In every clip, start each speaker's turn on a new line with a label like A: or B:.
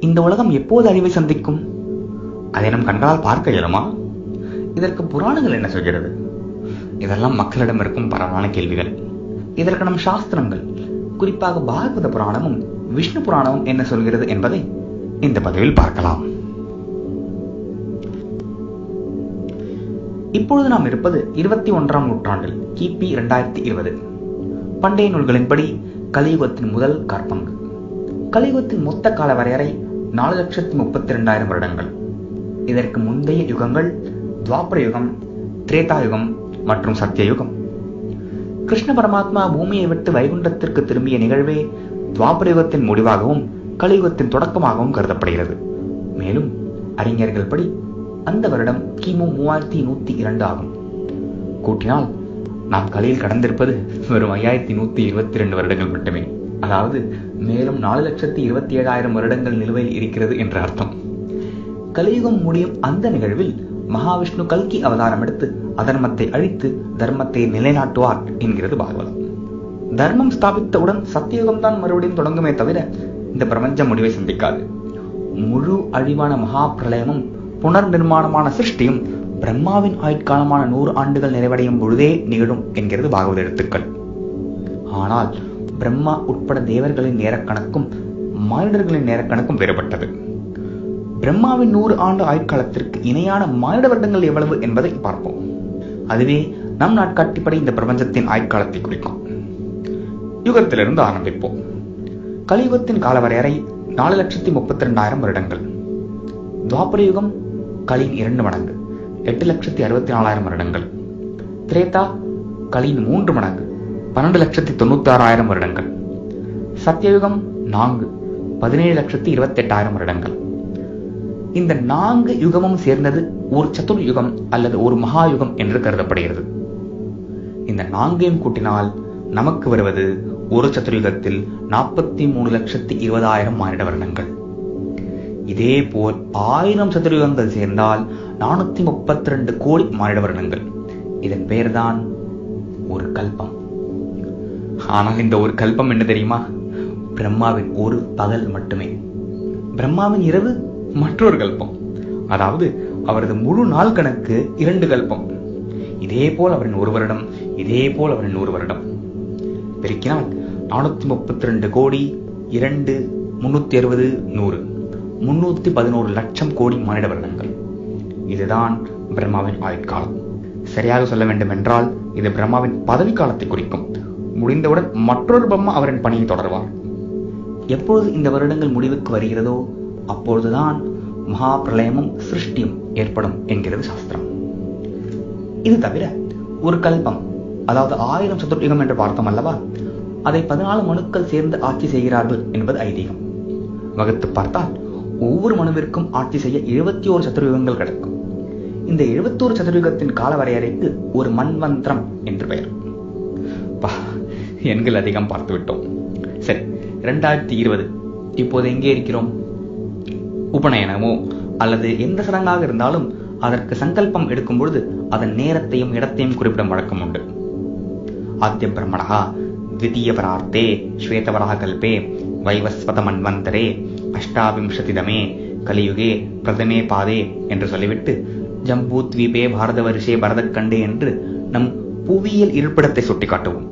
A: இந்த உலகம் எப்போது அழிவை சந்திக்கும்? அதை நம் கண்களால் பார்க்க இயலுமா? இதற்கு புராணங்கள் என்ன சொல்கிறது? இதெல்லாம் மக்களிடம் இருக்கும் பரவலான கேள்விகள். இதற்கு நம் சாஸ்திரங்கள், குறிப்பாக பாகவத புராணமும் விஷ்ணு புராணமும் என்ன சொல்கிறது என்பதை இந்த பதிவில் பார்க்கலாம். இப்பொழுது நாம் இருப்பது 21ஆம் நூற்றாண்டில், கிபி 2020. பண்டைய நூல்களின்படி கலியுகத்தின் முதல் காற்பங்கு. கலியுகத்தின் மொத்த கால வரையறை 4,32,000 வருடங்கள். இதற்கு முந்தைய யுகங்கள் துவாபர யுகம், திரேதா யுகம் மற்றும் சத்தியயுகம். கிருஷ்ண பரமாத்மா பூமியை விட்டு வைகுண்டத்திற்கு திரும்பிய நிகழ்வே துவாபர யுகத்தின் முடிவாகவும் கலியுகத்தின் தொடக்கமாகவும் கருதப்படுகிறது. மேலும் அறிஞர்கள் படி அந்த வருடம் கிமு 3102 ஆகும். கூட்டினால் நாம் கலியில் கடந்திருப்பது வெறும் 5122 வருடங்கள் மட்டுமே. அதாவது மேலும் 4,27,000 வருடங்கள் நிலுவையில் இருக்கிறது என்ற அர்த்தம். கலியுகம் முடியும் அந்த நிகழ்வில் மகாவிஷ்ணு கல்கி அவதாரம் எடுத்து அதர்மத்தை அழித்து தர்மத்தை நிலைநாட்டுவார் என்கிறது பாகவதம். தர்மம் ஸ்தாபித்தவுடன் சத்தியுகம் தான் மறுபடியும் தொடங்குமே தவிர இந்த பிரபஞ்சம் முடிவை சந்திக்காது. முழு அழிவான மகா பிரளயமும் புனர் நிர்மாணமான சிருஷ்டியும் பிரம்மாவின் ஆயுட்காலமான 100 ஆண்டுகள் நிறைவடையும் பொழுதே நிகழும் என்கிறது பாகவத எழுத்துக்கள். ஆனால் பிரம்மா உட்பட தேவர்களின் நேரக்கணக்கும் மானிடர்களின் நேரக்கணக்கும் வேறுபட்டது. பிரம்மாவின் 100 ஆண்டு ஆயுட்காலத்திற்கு இணையான மானிட வருடங்கள் எவ்வளவு என்பதை பார்ப்போம். அதுவே நம் நாட்காட்டிப்படி இந்த பிரபஞ்சத்தின் ஆயுட்காலத்தை குறிக்கும். யுகத்திலிருந்து ஆரம்பிப்போம். கலியுகத்தின் காலவரையறை 4,32,000 வருடங்கள். துவாபர யுகம் கலியின் 2 மடங்கு, 8,64,000 வருடங்கள். திரேதா கலியின் 3 மடங்கு, 12,96,000 வருடங்கள். சத்தியயுகம் 4, 17,28,000 வருடங்கள். இந்த 4 யுகமும் சேர்ந்தது ஒரு சதுர்யுகம் அல்லது ஒரு மகாயுகம் என்று கருதப்படுகிறது. இந்த 4ஐயும் கூட்டினால் நமக்கு வருவது ஒரு சதுர்யுகத்தில் 43,20,000 மானிட வருடங்கள். இதே போல் 1000 சதுர்யுகங்கள் சேர்ந்தால் 432 கோடி மானிட வருடங்கள். இதன் பெயர்தான் ஒரு கல்பம். ஆனால் இந்த ஒரு கல்பம் என்ன தெரியுமா? பிரம்மாவின் ஒரு பகல் மட்டுமே. பிரம்மாவின் இரவு மற்றொரு கல்பம். அதாவது அவரது முழு நாள் கணக்கு 2 கல்பம். இதே போல் அவரின் ஒரு வருடம், இதே போல் அவரின் 100 வருடம். பெருக்கினால் 432 கோடி 2, 360, 100, 311 லட்சம் கோடி மானிட வருடங்கள். இதுதான் பிரம்மாவின் ஆயுட்காலம். சரியாக சொல்ல வேண்டும் என்றால் இது பிரம்மாவின் பதவி காலத்தை குறிக்கும். முடிந்தவுடன் மற்றொரு பிரம்மா அவரின் பணியை தொடர்வார். எப்பொழுது இந்த வருடங்கள் முடிவுக்கு வருகிறதோ அப்பொழுதுதான் மகா பிரளயமும் சிருஷ்டியும் ஏற்படும் என்கிறது சாஸ்திரம். இது தவிர ஒரு கல்பம், அதாவது 1000 சதுர்யுகம் என்று பார்த்தோம் அல்லவா, அதை 14 மனுக்கள் சேர்ந்து ஆட்சி செய்கிறார்கள் என்பது ஐதீகம். வகுத்து பார்த்தால் ஒவ்வொரு மனுவிற்கும் ஆட்சி செய்ய 71 சதுர்யுகங்கள் கிடைக்கும். இந்த 71 சதுர்யுகத்தின் கால வரையறைக்கு ஒரு மன்வந்திரம் என்று பெயர். எண்கள் அதிகம் பார்த்து விட்டோம். சரி, 2020 இப்போது எங்கே இருக்கிறோம்? உபநயனமோ அல்லது எந்த சடங்காக இருந்தாலும் அதற்கு சங்கல்பம் எடுக்கும் பொழுது அதன் நேரத்தையும் இடத்தையும் குறிப்பிடும் வழக்கம் உண்டு. ஆத்ய பிரம்மணா த்விதீய பரார்த்தே ஸ்வேதவராக கல்பே வைவஸ்வத மன்வந்தரே அஷ்டாவிம்சதிதமே கலியுகே பிரதமே பாதே என்று சொல்லிவிட்டு ஜம்பூ த்வீபே பாரத வருஷே பரதக்கண்டே என்று நம் புவியியல் இருப்பிடத்தை சுட்டிக்காட்டுவோம்.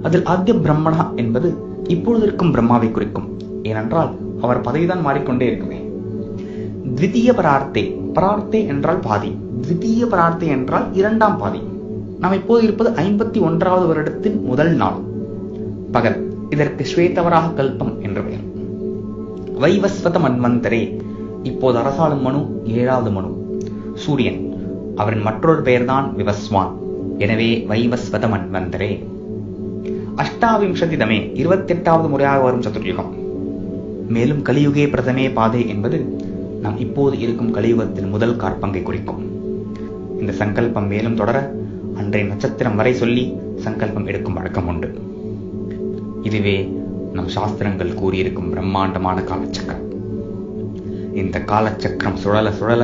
A: அதில் ஆத்ய பிரம்மணா என்பது இப்பொழுது இருக்கும் பிரம்மாவை குறிக்கும். ஏனென்றால் அவர் பதவிதான் மாறிக்கொண்டே இருக்குமே. த்விதீய பரார்த்தே, பரார்த்தே என்றால் பாதி, த்விதீய பரார்த்தே என்றால் 2ஆம் பாதி. நாம் இப்போது இருப்பது 51வது வருடத்தின் முதல் நாள் பகல். இதற்கு ஸ்வேதவராக கல்பம் என்று பெயர். வைவஸ்வத மன்வந்தரே, இப்போது அரசாளும் மனு 7வது மனு, சூரியன். அவரின் மற்றொரு பெயர்தான் விவஸ்வான். எனவே வைவஸ்வத மன்வந்தரே. அஷ்டாவிம்சதிதமே, 28வது முறையாக வரும் சதுர்யுகம். மேலும் கலியுகே பிரதமே பாதே என்பது நாம் இப்போது இருக்கும் கலியுகத்தின் முதல் காற்பங்கை குறிக்கும். இந்த சங்கல்பம் மேலும் தொடர அன்றைய நட்சத்திரம் வரை சொல்லி சங்கல்பம் எடுக்கும் வழக்கம் உண்டு. இதுவே நம் சாஸ்திரங்கள் கூறியிருக்கும் பிரம்மாண்டமான காலச்சக்கரம். இந்த காலச்சக்கரம் சுழல சுழல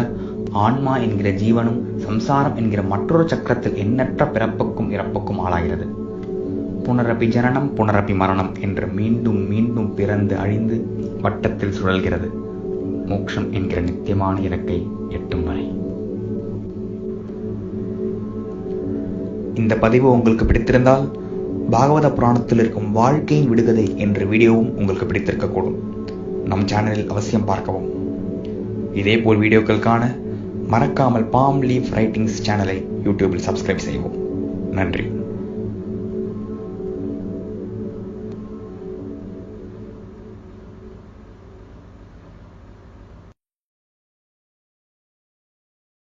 A: ஆன்மா என்கிற ஜீவனும் சம்சாரம் என்கிற மற்றொரு சக்கரத்தில் எண்ணற்ற பிறப்புக்கும் இறப்புக்கும் ஆளாகிறது. புனரபி ஜனனம் புனரபி மரணம் என்று மீண்டும் மீண்டும் பிறந்து அழிந்து வட்டத்தில் சுழல்கிறது. மோட்சம் என்கிற நித்தியமான இலக்கை எட்டும் வரை. இந்த பதிவு உங்களுக்கு பிடித்திருந்தால் பாகவத புராணத்தில் இருக்கும் வாழ்க்கையின் விடுகதை என்ற வீடியோவும் உங்களுக்கு பிடித்திருக்கக்கூடும். நம் சேனலில் அவசியம் பார்க்கவும். இதேபோல் வீடியோக்கள் காண மறக்காமல் பாம் லீஃப் ரைட்டிங்ஸ் சேனலை யூடியூபில் சப்ஸ்கிரைப் செய்யவும். நன்றி.